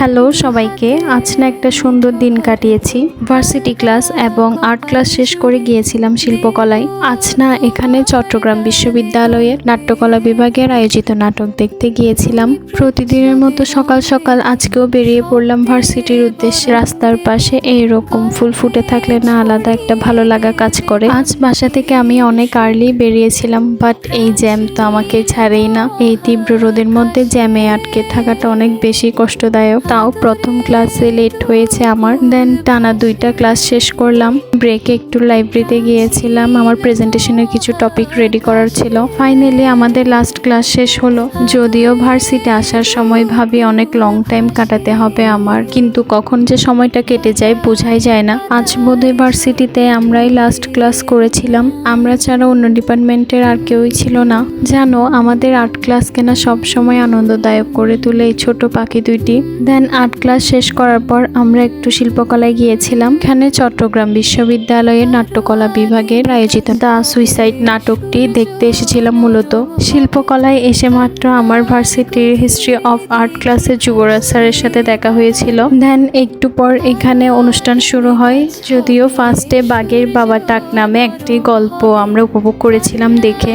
Hello সবাইকে, আজ না একটা সুন্দর দিন কাটিয়েছি। ভার্সিটি ক্লাস এবং আর্ট ক্লাস শেষ করে গিয়েছিলাম শিল্পকলায়। আজ না এখানে চট্টগ্রাম বিশ্ববিদ্যালয়ের নাট্যকলা বিভাগের আয়োজিত নাটক দেখতে গিয়েছিলাম। প্রতিদিনের মতো সকাল সকাল আজকেও বেরিয়ে পড়লাম ভার্সিটির উদ্দেশ্যে। রাস্তার পাশে এইরকম ফুল ফুটে থাকলে না আলাদা একটা ভালো লাগা কাজ করে। আজ বাসা থেকে আমি অনেক আর্লি বেরিয়েছিলাম, বাট এই জ্যাম তো আমাকে ছাড়েই না। এই তীব্র রোদের মধ্যে জ্যামে আটকে থাকাটা অনেক বেশি কষ্টদায়ক। তাও প্রথম ক্লাসে লেট হয়েছে আমার। দেন টানা 2টা ক্লাস শেষ করলাম। ব্রেকে একটু লাইব্রেরিতে গিয়েছিলাম, আমার প্রেজেন্টেশনের কিছু টপিক রেডি করার ছিল। ফাইনালি আমাদের লাস্ট ক্লাস শেষ হলো। যদিও ভার্সিটি আসার সময় ভাবি অনেক লং টাইম কাটাতে হবে আমার, কিন্তু কখন যে সময়টা কেটে যায় বোঝাই যায় না। আজ বোধহয় ভার্সিটিতে আমরাই লাস্ট ক্লাস করেছিলাম। আমরা ছাড়া অন্য ডিপার্টমেন্টের আর কেউই ছিল না। জানো, আমাদের আর্ট ক্লাস কেনা সব সময় আনন্দদায়ক করে তুলে এই ছোট পাখি দুইটি। দেন আর্ট ক্লাস শেষ করার পর আমরা একটু শিল্পকলায় গিয়েছিলাম। এখানে চট্টগ্রাম বিশ্ববিদ্যালয়ের নাট্যকলা বিভাগের আয়োজিত দ্য সুইসাইড নাটকটি দেখতে এসেছিলাম। মূলত শিল্পকলায় এসে মাত্র আমার ভার্সিটির হিস্ট্রি অফ আর্ট ক্লাসের যুবরাজ স্যারের সাথে দেখা হয়েছিল। দেন একটু পর এখানে অনুষ্ঠান শুরু হয়। যদিও ফার্স্টে বাঘের বাবা টাক নামে একটি গল্প আমরা উপভোগ করেছিলাম দেখে।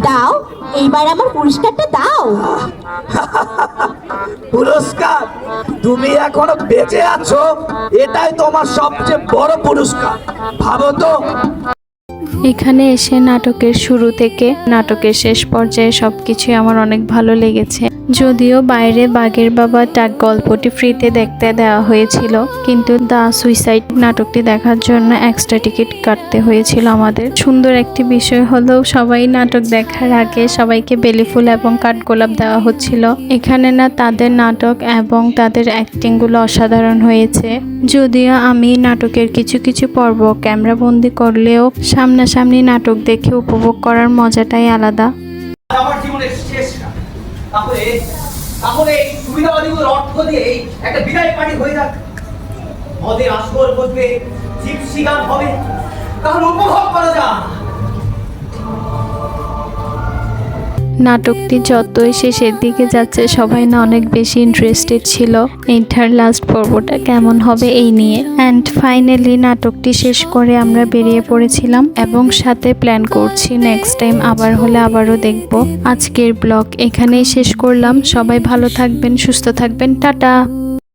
দাও, এইবার আমার পুরস্কারটা দাও। পুরস্কার? তুমি এখনো বেঁচে আছো, এটাই তোমার সবচেয়ে বড় পুরস্কার। ভাবো তো। এখানে এসে নাটকের শুরু থেকে নাটকের শেষ পর্যায়ে সবকিছুই আমার অনেক ভালো লেগেছে। যদিও বাইরে বাঘের বাবা টাক গল্পটি ফ্রিতে দেখতে দেওয়া হয়েছিল, কিন্তু দ্য সুইসাইড নাটকটি দেখার জন্য এক্সট্রা টিকিট কাটতে হয়েছিল আমাদের। সুন্দর একটি বিষয় হলো সবাই নাটক দেখার আগে সবাইকে বেলিফুল এবং কাঠগোলাপ দেওয়া হচ্ছিল। এখানে না তাদের নাটক এবং তাদের অ্যাক্টিংগুলো অসাধারণ হয়েছে। যদিও আমি নাটকের কিছু কিছু পর্ব ক্যামেরাবন্দি করলেও সামনাসামনি নাটক দেখে উপভোগ করার মজাটাই আলাদা। আমার জীবনের শেষ না। তাহলে এই সুবিধাবাদীগুলোর অর্থ দিয়ে একটা বিদায় পার্টি হয়ে যাক। মদের আসর বসবে, জিপসি গান হবে, তাহলে উপভোগ করা যাক। নাটকটি যতই শেষের দিকে যাচ্ছে সবাই না অনেক বেশি ইন্টারেস্টেড ছিল এইটার লাস্ট পর্বটা কেমন হবে এই নিয়ে। অ্যান্ড ফাইনালি নাটকটি শেষ করে আমরা বেরিয়ে পড়েছিলাম এবং সাথে প্ল্যান করছি নেক্সট টাইম আবার হলে আবারও দেখব। আজকের ব্লগ এখানেই শেষ করলাম। সবাই ভালো থাকবেন, সুস্থ থাকবেন, টাটা।